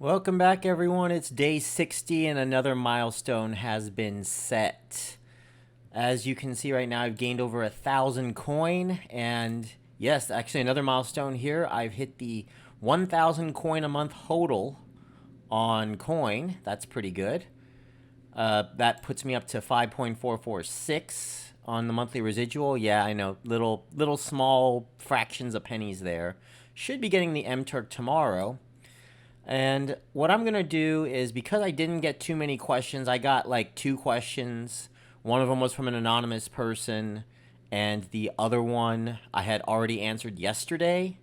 Welcome back, everyone. It's day 60 and another milestone has been set. As you can see right now, I've gained over 1,000 coin, and yes, actually another milestone here. I've hit the 1,000 coin a month total on coin. That's pretty good. That puts me up to 5.446 on the monthly residual. Yeah, I know, little small fractions of pennies there. Should be getting the M-Turk tomorrow. And what I'm going to do is, because I didn't get too many questions, I got like 2 questions. One of them was from an anonymous person, and the other one I had already answered yesterday.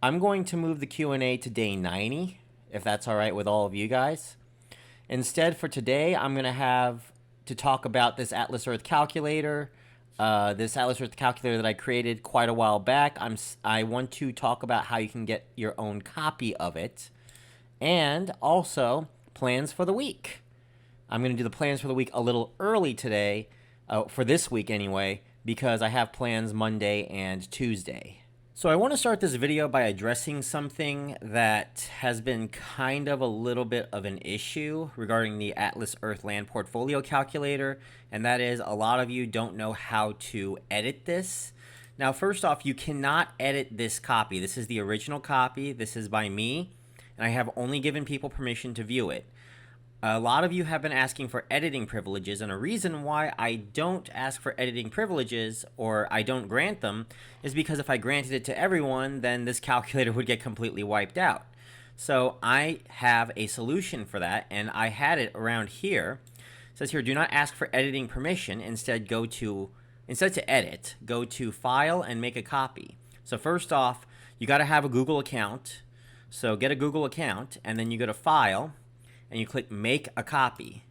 I'm going to move the Q&A to day 90, if that's all right with all of you guys. Instead, for today, I'm going to have to talk about this Atlas Earth calculator. This Atlas Earth calculator that I created quite a while back. I want to talk about how you can get your own copy of it. And also, plans for the week. I'm going to do the plans for the week a little early today, for this week anyway, because I have plans Monday and Tuesday. So I want to start this video by addressing something that has been kind of a little bit of an issue regarding the Atlas Earth Land Portfolio Calculator, and that is a lot of you don't know how to edit this. Now, first off, you cannot edit this copy. This is the original copy. This is by me, and I have only given people permission to view it. A lot of you have been asking for editing privileges, and a reason why I don't ask for editing privileges, or I don't grant them, is because if I granted it to everyone, then this calculator would get completely wiped out. So I have a solution for that, and I had it around here. It says here, do not ask for editing permission. Instead to edit, go to File and make a copy. So first off, you got to have a Google account. So get a Google account, and then you go to File, and you click Make a Copy.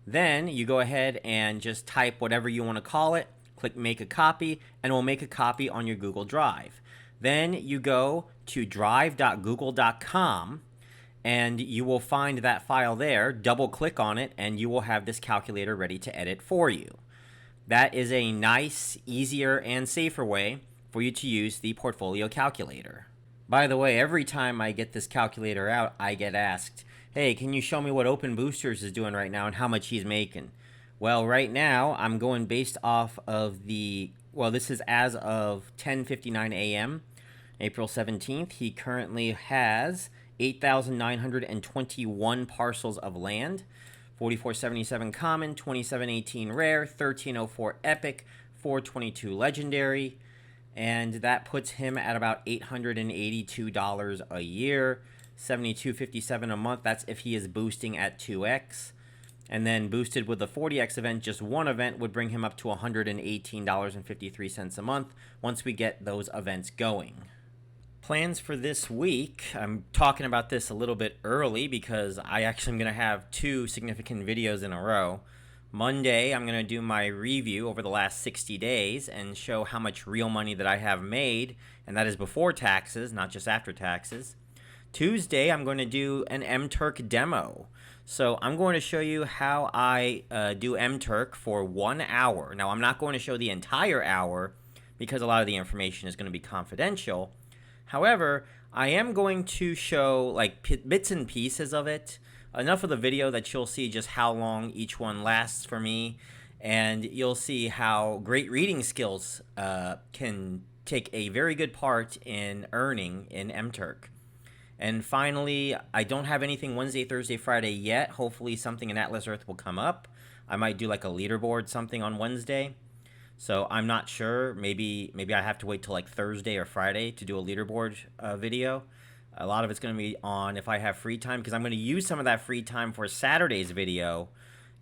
Then you go ahead and just type whatever you want to call it, click Make a Copy, and it will make a copy on your Google Drive. Then you go to drive.google.com, and you will find that file there, double click on it, and you will have this calculator ready to edit for you. That is a nice, easier, and safer way for you to use the portfolio calculator. By the way, every time I get this calculator out, I get asked, hey, can you show me what OpenBoosters is doing right now and how much he's making? Well, right now, I'm going based off of this is as of 10:59 a.m., April 17th. He currently has 8,921 parcels of land, 4477 common, 2718 rare, 1304 epic, 422 legendary, and that puts him at about $882 a year, $72.57 a month. That's if he is boosting at 2x. And then boosted with the 40x event, just one event would bring him up to $118.53 a month once we get those events going. Plans for this week, I'm talking about this a little bit early because I actually am going to have 2 significant videos in a row. Monday, I'm going to do my review over the last 60 days and show how much real money that I have made, and that is before taxes, not just after taxes. Tuesday, I'm going to do an M-Turk demo. So I'm going to show you how I do M-Turk for 1 hour. Now, I'm not going to show the entire hour because a lot of the information is going to be confidential. However, I am going to show like bits and pieces of it. Enough of the video that you'll see just how long each one lasts for me, and you'll see how great reading skills can take a very good part in earning in M-Turk. And finally, I don't have anything Wednesday, Thursday, Friday yet. Hopefully something in Atlas Earth will come up. I might do like a leaderboard something on Wednesday. So I'm not sure. Maybe I have to wait till like Thursday or Friday to do a leaderboard video. A lot of it's going to be on if I have free time, because I'm going to use some of that free time for Saturday's video,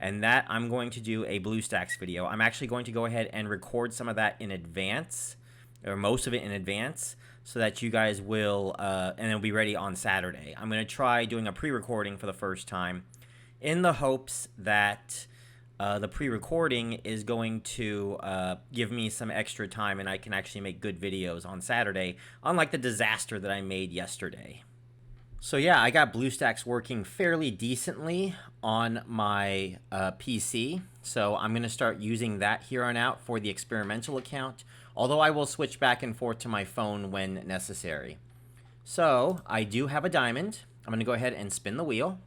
and that I'm going to do a BlueStacks video. I'm actually going to go ahead and record some of that in advance, or most of it in advance, so that you guys will, and it'll be ready on Saturday. I'm going to try doing a pre-recording for the first time in the hopes that the pre-recording is going to give me some extra time and I can actually make good videos on Saturday, unlike the disaster that I made yesterday. So yeah, I got BlueStacks working fairly decently on my PC, so I'm going to start using that here on out for the experimental account, although I will switch back and forth to my phone when necessary. So I do have a diamond. I'm going to go ahead and spin the wheel.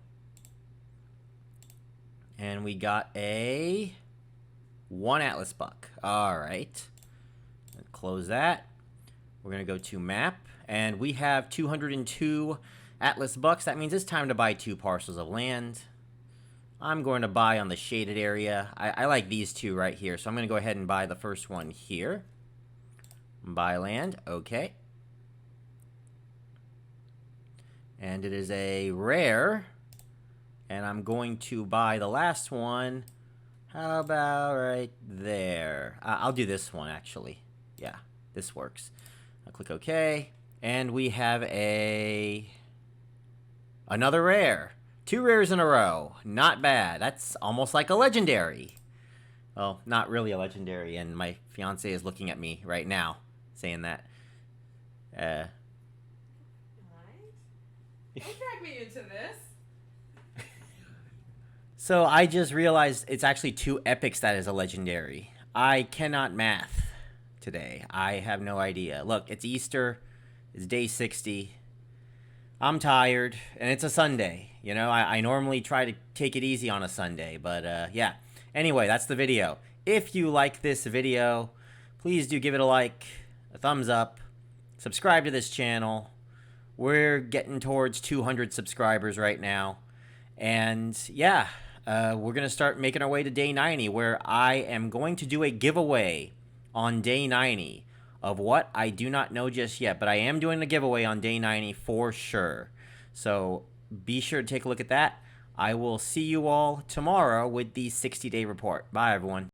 And we got a 1 Atlas buck. All right. Close that. We're going to go to map. And we have 202 Atlas bucks. That means it's time to buy 2 parcels of land. I'm going to buy on the shaded area. I like these 2 right here. So I'm going to go ahead and buy the first one here. Buy land. Okay. And it is a rare. And I'm going to buy the last one. How about right there? I'll do this one, actually. Yeah, this works. I'll click OK. And we have another rare. 2 rares in a row. Not bad. That's almost like a legendary. Well, not really a legendary. And my fiance is looking at me right now saying that. Don't drag me into this. So I just realized it's actually 2 epics that is a legendary. I cannot math today. I have no idea. Look, it's Easter. It's day 60. I'm tired, and it's a Sunday. You know, I normally try to take it easy on a Sunday, but yeah. Anyway, that's the video. If you like this video, please do give it a like, a thumbs up, subscribe to this channel. We're getting towards 200 subscribers right now. And yeah, we're going to start making our way to day 90, where I am going to do a giveaway on day 90 of what I do not know just yet. But I am doing a giveaway on day 90 for sure. So be sure to take a look at that. I will see you all tomorrow with the 60-day report. Bye, everyone.